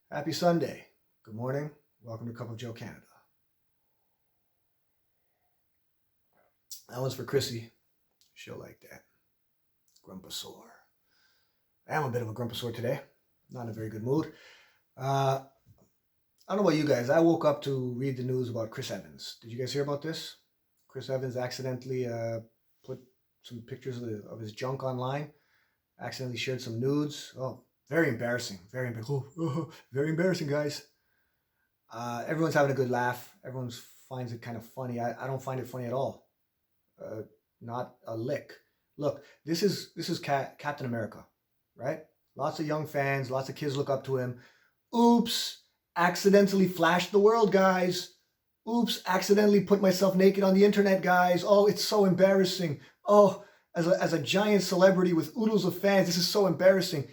Happy Sunday. Good morning. Welcome to Cup of Joe Canada. That one's for Chrissy. She'll like that. Grumpasaur. I am a bit of a grumpasaur today. Not in a very good mood. I don't know about you guys. I woke up to read the news about Chris Evans. Did you guys hear about this? Chris Evans accidentally put some pictures of his junk online. Accidentally shared some nudes. Oh, very embarrassing. Very embarrassing. Very embarrassing, guys. Everyone's having a good laugh. Everyone finds it kind of funny. I don't find it funny at all. Not a lick. Look, this is Captain America, right? Lots of young fans, lots of kids look up to him. Oops, accidentally flashed the world, guys. Oops, accidentally put myself naked on the internet, guys. Oh, it's so embarrassing. Oh, as a giant celebrity with oodles of fans, this is so embarrassing.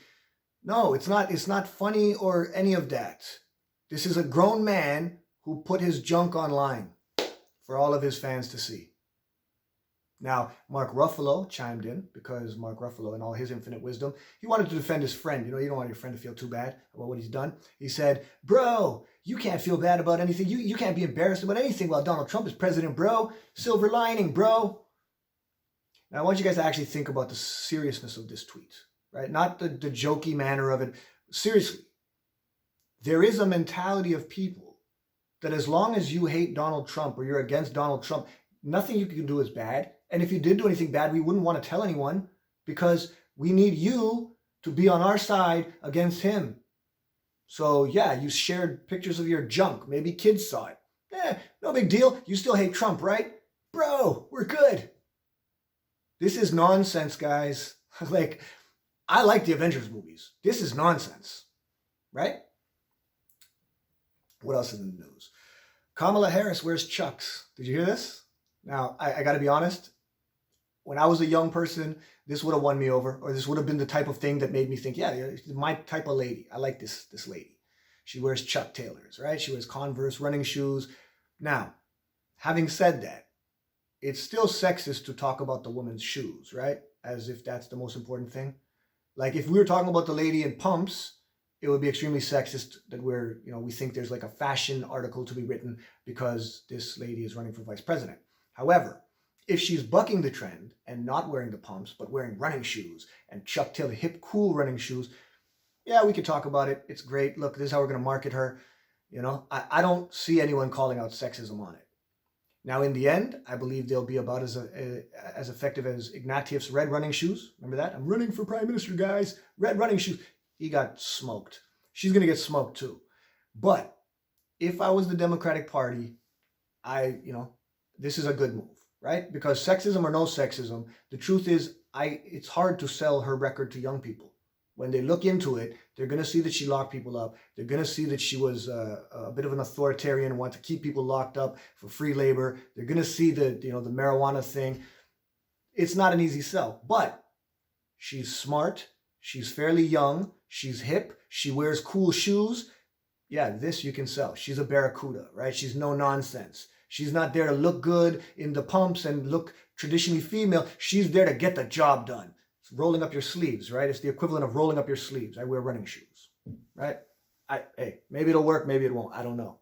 No, it's not funny or any of that. This is a grown man who put his junk online for all of his fans to see. Now, Mark Ruffalo chimed in because Mark Ruffalo, in all his infinite wisdom, he wanted to defend his friend. You know, you don't want your friend to feel too bad about what he's done. He said, bro, you can't feel bad about anything. You can't be embarrassed about anything while Donald Trump is president, bro. Silver lining, bro. Now, I want you guys to actually think about the seriousness of this tweet, right? Not the jokey manner of it. Seriously, there is a mentality of people that as long as you hate Donald Trump or you're against Donald Trump, nothing you can do is bad. And if you did do anything bad, we wouldn't want to tell anyone because we need you to be on our side against him. So yeah, you shared pictures of your junk. Maybe kids saw it. No big deal. You still hate Trump, right? Bro, we're good. This is nonsense, guys. I like the Avengers movies. This is nonsense, right? What else is in the news? Kamala Harris wears Chucks. Did you hear this? Now, I got to be honest. When I was a young person, this would have won me over, or this would have been the type of thing that made me think, yeah, my type of lady. I like this lady. She wears Chuck Taylors, right? She wears Converse running shoes. Now, having said that, it's still sexist to talk about the woman's shoes, right? As if that's the most important thing. Like if we were talking about the lady in pumps, it would be extremely sexist that we think there's like a fashion article to be written because this lady is running for vice president. However, if she's bucking the trend and not wearing the pumps, but wearing running shoes and Chuck Taylor hip, cool running shoes, yeah, we could talk about it. It's great. Look, this is how we're going to market her. You know, I don't see anyone calling out sexism on it. Now, in the end, I believe they'll be about as effective as Ignatieff's red running shoes. Remember that? I'm running for prime minister, guys. Red running shoes. He got smoked. She's going to get smoked too. But if I was the Democratic Party, this is a good move, right? Because sexism or no sexism, the truth is it's hard to sell her record to young people. When they look into it, they're going to see that she locked people up. They're going to see that she was a bit of an authoritarian, want to keep people locked up for free labor. They're going to see the marijuana thing. It's not an easy sell, but she's smart. She's fairly young. She's hip. She wears cool shoes. Yeah, this you can sell. She's a barracuda, right? She's no nonsense. She's not there to look good in the pumps and look traditionally female. She's there to get the job done. It's rolling up your sleeves, right? It's the equivalent of rolling up your sleeves. I wear running shoes, right? Hey, maybe it'll work, maybe it won't. I don't know.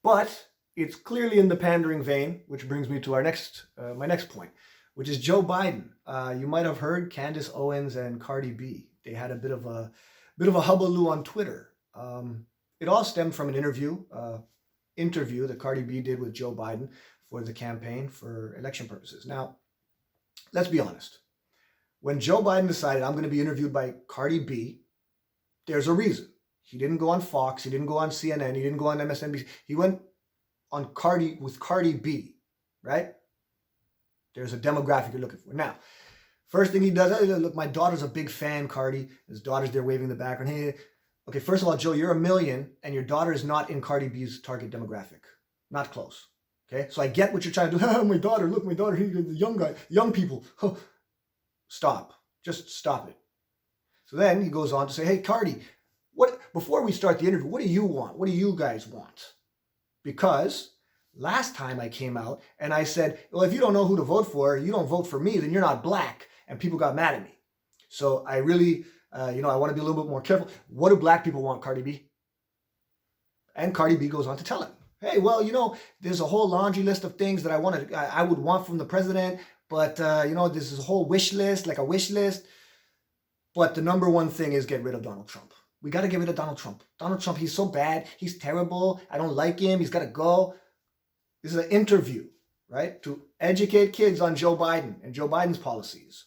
But it's clearly in the pandering vein, which brings me to my next point, which is Joe Biden. You might have heard Candace Owens and Cardi B. They had a bit of a hullabaloo on Twitter. It all stemmed from an interview that Cardi B did with Joe Biden for the campaign for election purposes. Now, let's be honest. When Joe Biden decided I'm going to be interviewed by Cardi B, there's a reason. He didn't go on Fox. He didn't go on CNN. He didn't go on MSNBC. He went on with Cardi B, right? There's a demographic you're looking for. Now, first thing he does, look, my daughter's a big fan, Cardi. His daughter's there waving in the background. Hey, okay, first of all, Joe, you're a million, and your daughter is not in Cardi B's target demographic. Not close. Okay, so I get what you're trying to do. My daughter, look, my daughter, he's the young guy, young people. Stop. Just stop it. So then he goes on to say, hey, Cardi, before we start the interview, what do you want? What do you guys want? Because last time I came out and I said, well, if you don't know who to vote for, you don't vote for me, then you're not black. And people got mad at me. So I really, I want to be a little bit more careful. What do black people want, Cardi B? And Cardi B goes on to tell him, hey, well, there's a whole laundry list of things that I would want from the president, but this is a whole wish list, like a wish list. But the number one thing is get rid of Donald Trump. We got to get rid of Donald Trump. Donald Trump, he's so bad. He's terrible. I don't like him. He's got to go. This is an interview, right? To educate kids on Joe Biden and Joe Biden's policies.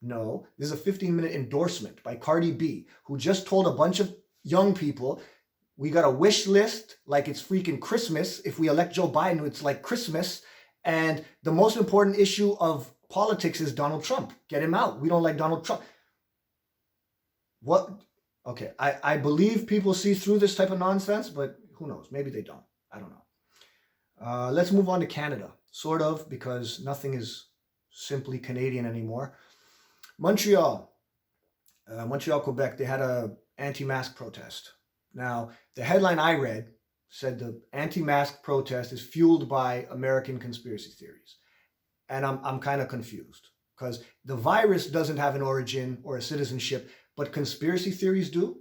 No, this is a 15-minute endorsement by Cardi B, who just told a bunch of young people, we got a wish list like it's freaking Christmas. If we elect Joe Biden, it's like Christmas. And the most important issue of politics is Donald Trump. Get him out. We don't like Donald Trump. What? Okay, I believe people see through this type of nonsense, but who knows? Maybe they don't. I don't know. Let's move on to Canada, sort of, because nothing is simply Canadian anymore. Montreal, Quebec, they had a anti-mask protest. Now, the headline I read said the anti-mask protest is fueled by American conspiracy theories. And I'm kind of confused because the virus doesn't have an origin or a citizenship, but conspiracy theories do.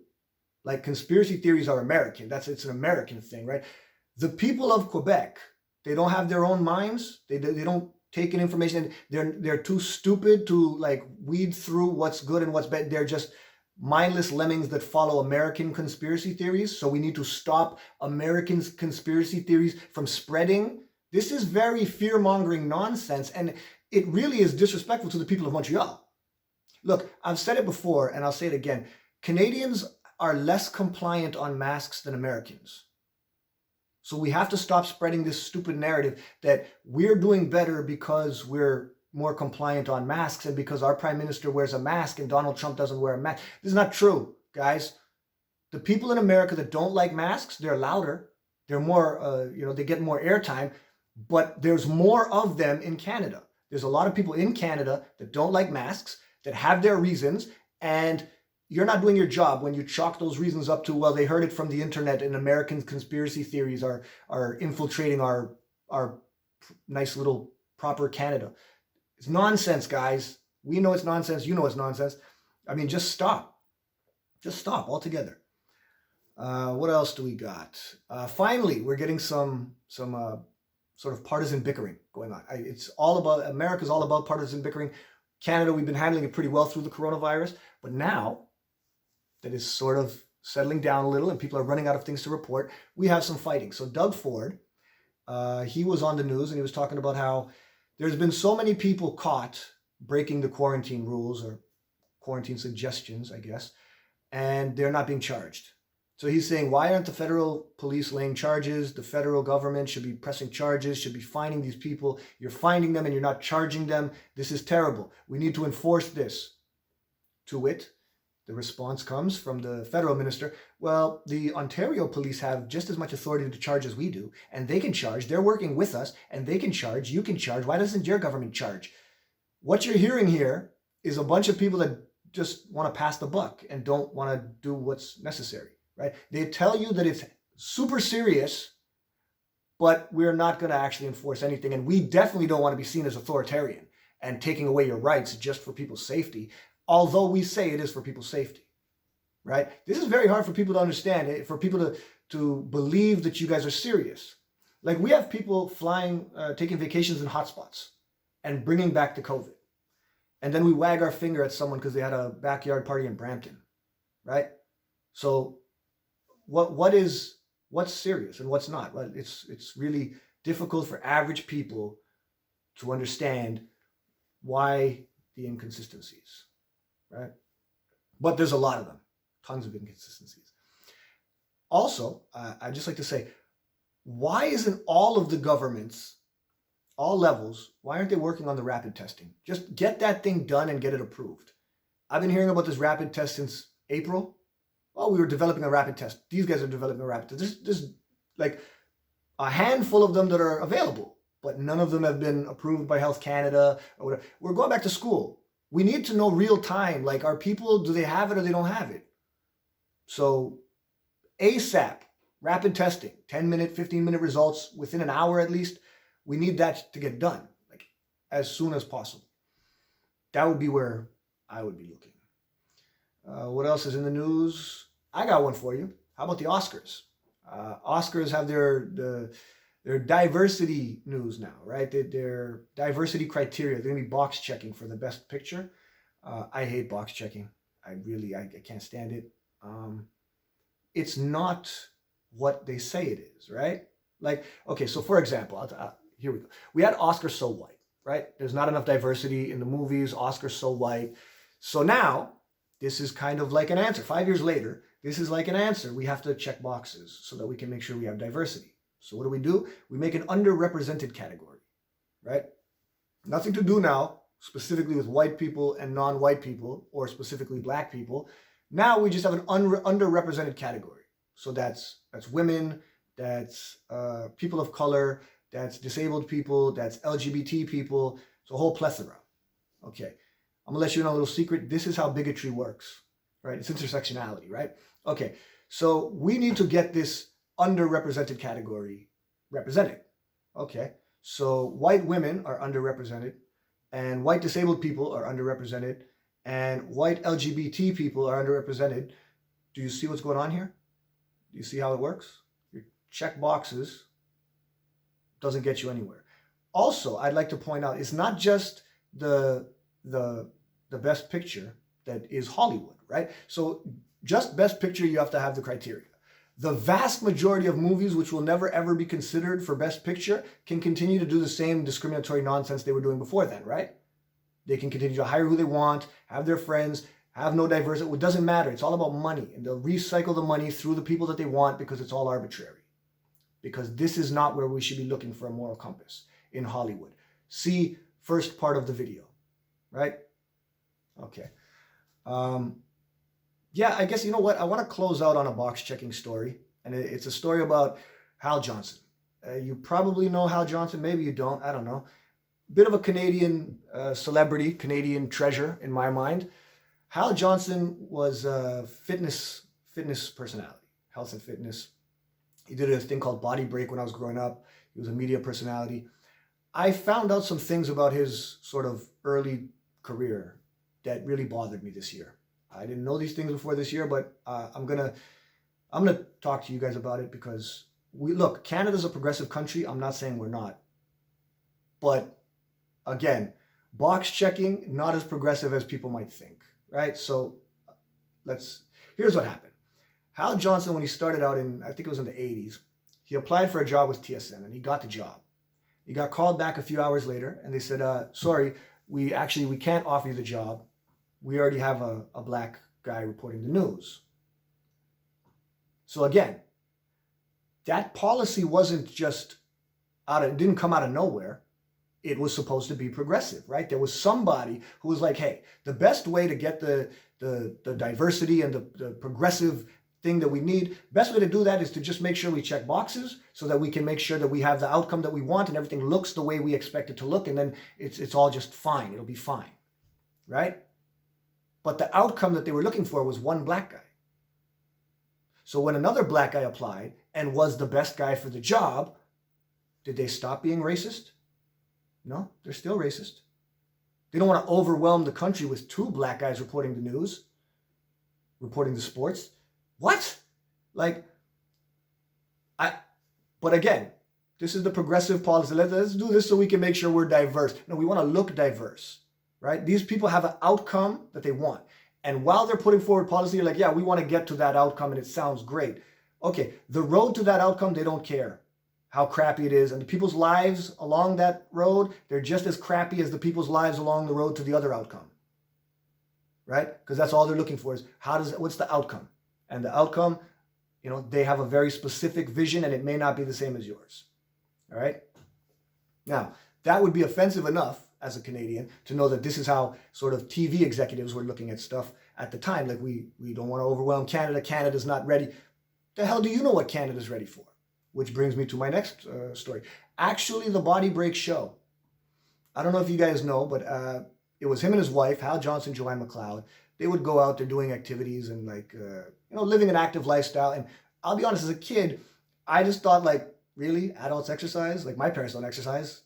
Like conspiracy theories are American. It's an American thing, right? The people of Quebec, they don't have their own minds. They don't take in information. They're too stupid to like weed through what's good and what's bad. They're just mindless lemmings that follow American conspiracy theories. So we need to stop American conspiracy theories from spreading. This is very fear-mongering nonsense, and it really is disrespectful to the people of Montreal. Look, I've said it before, and I'll say it again. Canadians are less compliant on masks than Americans. So we have to stop spreading this stupid narrative that we're doing better because we're more compliant on masks and because our prime minister wears a mask and Donald Trump doesn't wear a mask. This is not true, guys. The people in America that don't like masks, they're louder. They're more, they get more airtime, but there's more of them in Canada. There's a lot of people in Canada that don't like masks, that have their reasons, and you're not doing your job when you chalk those reasons up to, well, they heard it from the internet and American conspiracy theories are infiltrating our nice little proper Canada. It's nonsense, guys. We know it's nonsense. You know it's nonsense. I mean, just stop. Just stop altogether. What else do we got? Finally, we're getting some sort of partisan bickering going on. America's all about partisan bickering. Canada, we've been handling it pretty well through the coronavirus, but now that is sort of settling down a little and people are running out of things to report, we have some fighting. So Doug Ford, he was on the news and he was talking about how there's been so many people caught breaking the quarantine rules or quarantine suggestions, I guess, and they're not being charged. So he's saying, why aren't the federal police laying charges? The federal government should be pressing charges, should be finding these people. You're finding them and you're not charging them. This is terrible. We need to enforce this. To wit, the response comes from the federal minister. Well, the Ontario police have just as much authority to charge as we do, and they can charge. They're working with us, and they can charge. You can charge. Why doesn't your government charge? What you're hearing here is a bunch of people that just want to pass the buck and don't want to do what's necessary. Right? They tell you that it's super serious, but we're not going to actually enforce anything. And we definitely don't want to be seen as authoritarian and taking away your rights just for people's safety, although we say it is for people's safety. Right? This is very hard for people to understand, for people to believe that you guys are serious. Like we have people flying, taking vacations in hotspots and bringing back the COVID. And then we wag our finger at someone because they had a backyard party in Brampton. Right? So what's serious and what's not? Well, it's really difficult for average people to understand why the inconsistencies, right? But there's a lot of them, tons of inconsistencies. Also, I'd just like to say, why isn't all of the governments, all levels, why aren't they working on the rapid testing? Just get that thing done and get it approved. I've been hearing about this rapid test since April. Oh, we were developing a rapid test. These guys are developing a rapid test. There's like a handful of them that are available, but none of them have been approved by Health Canada or whatever. We're going back to school. We need to know real time, like are people, do they have it or they don't have it? So ASAP, rapid testing, 10-minute, 15-minute results within an hour at least. We need that to get done, like as soon as possible. That would be where I would be looking. What else is in the news? I got one for you. How about the Oscars? Oscars have their diversity news now, right? Their diversity criteria. They're gonna be box checking for the best picture. I hate box checking. I can't stand it. It's not what they say it is, right? Like, okay, so for example, here we go. We had Oscar so white, right? There's not enough diversity in the movies. Oscar so white. So now this is kind of like an answer. 5 years later, this is like an answer. We have to check boxes so that we can make sure we have diversity. So what do? We make an underrepresented category, right? Nothing to do now specifically with white people and non-white people, or specifically black people. Now we just have an underrepresented category. So that's women, that's people of color, that's disabled people, that's LGBT people. It's a whole plethora. Okay, I'm gonna let you know a little secret. This is how bigotry works, right? It's intersectionality, right? Okay, so we need to get this underrepresented category represented. Okay, so white women are underrepresented, and white disabled people are underrepresented, and white LGBT people are underrepresented. Do you see what's going on here? Do you see how it works? Your check boxes doesn't get you anywhere. Also, I'd like to point out, it's not just the best picture that is Hollywood, right? So just best picture, you have to have the criteria. The vast majority of movies which will never ever be considered for best picture can continue to do the same discriminatory nonsense they were doing before then, right? They can continue to hire who they want, have their friends, have no diversity. It doesn't matter. It's all about money. And they'll recycle the money through the people that they want because it's all arbitrary. Because this is not where we should be looking for a moral compass in Hollywood. See first part of the video, right? Okay. Yeah, I guess, you know what? I want to close out on a box checking story. And it's a story about Hal Johnson. You probably know Hal Johnson. Maybe you don't. I don't know. Bit of a Canadian celebrity, Canadian treasure in my mind. Hal Johnson was a fitness personality, health and fitness. He did a thing called Body Break when I was growing up. He was a media personality. I found out some things about his sort of early career that really bothered me this year. I didn't know these things before this year, but I'm gonna talk to you guys about it because look, Canada's a progressive country. I'm not saying we're not, but again, box checking, not as progressive as people might think, right? So here's what happened. Hal Johnson, when he started out I think it was in the 80s, he applied for a job with TSN and he got the job. He got called back a few hours later and they said, sorry, we can't offer you the job. We already have a black guy reporting the news. So again, that policy wasn't just it didn't come out of nowhere. It was supposed to be progressive, right? There was somebody who was like, hey, the best way to get the diversity and the progressive thing that we need, best way to do that is to just make sure we check boxes so that we can make sure that we have the outcome that we want and everything looks the way we expect it to look, and then it's all just fine. It'll be fine, right? But the outcome that they were looking for was one black guy. So when another black guy applied and was the best guy for the job, did they stop being racist? No, they're still racist. They don't want to overwhelm the country with two black guys reporting the news, reporting the sports. What? But again, this is the progressive policy. Let's do this so we can make sure we're diverse. No, we want to look diverse, right? These people have an outcome that they want. And while they're putting forward policy, you're like, yeah, we want to get to that outcome and it sounds great. Okay, the road to that outcome, they don't care how crappy it is. And the people's lives along that road, they're just as crappy as the people's lives along the road to the other outcome, right? Because that's all they're looking for is what's the outcome? And the outcome, they have a very specific vision and it may not be the same as yours, all right? Now, that would be offensive enough as a Canadian to know that this is how sort of TV executives were looking at stuff at the time. Like, we don't want to overwhelm Canada. Canada's not ready. The hell do you know what Canada's ready for? Which brings me to my next story. Actually, the Body Break show. I don't know if you guys know, but it was him and his wife, Hal Johnson, Joanne McLeod. They would go out there doing activities and living an active lifestyle. And I'll be honest, as a kid, I just thought really, adults exercise? Like, my parents don't exercise.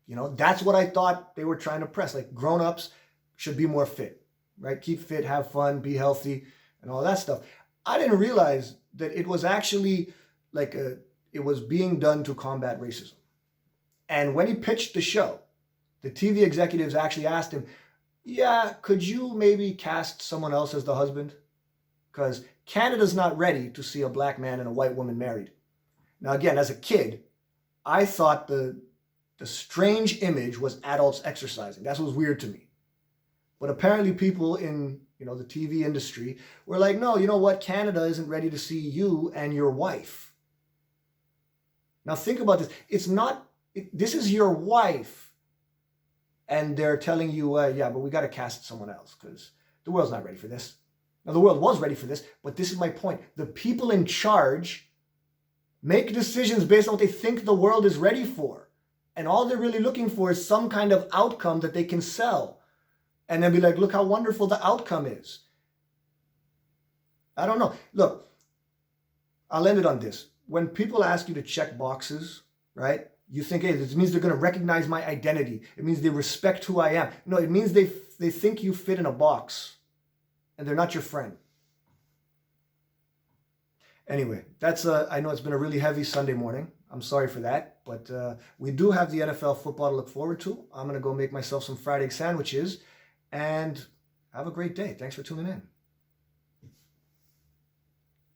That's what I thought they were trying to press. Like, grown-ups should be more fit, right? Keep fit, have fun, be healthy, and all that stuff. I didn't realize that it was actually it was being done to combat racism. And when he pitched the show, the TV executives actually asked him, yeah, could you maybe cast someone else as the husband? Because Canada's not ready to see a black man and a white woman married. Now, again, as a kid, I thought the strange image was adults exercising. That was weird to me. But apparently people in the TV industry were like, no, you know what? Canada isn't ready to see you and your wife. Now think about this. This is your wife. And they're telling you, yeah, but we got to cast someone else because the world's not ready for this. Now, the world was ready for this, but this is my point. The people in charge make decisions based on what they think the world is ready for. And all they're really looking for is some kind of outcome that they can sell. And then be like, look how wonderful the outcome is. I don't know. Look, I'll end it on this. When people ask you to check boxes, right? You think, hey, this means they're going to recognize my identity. It means they respect who I am. No, it means they think you fit in a box and they're not your friend. Anyway, I know it's been a really heavy Sunday morning. I'm sorry for that, but we do have the NFL football to look forward to. I'm going to go make myself some fried egg sandwiches and have a great day. Thanks for tuning in.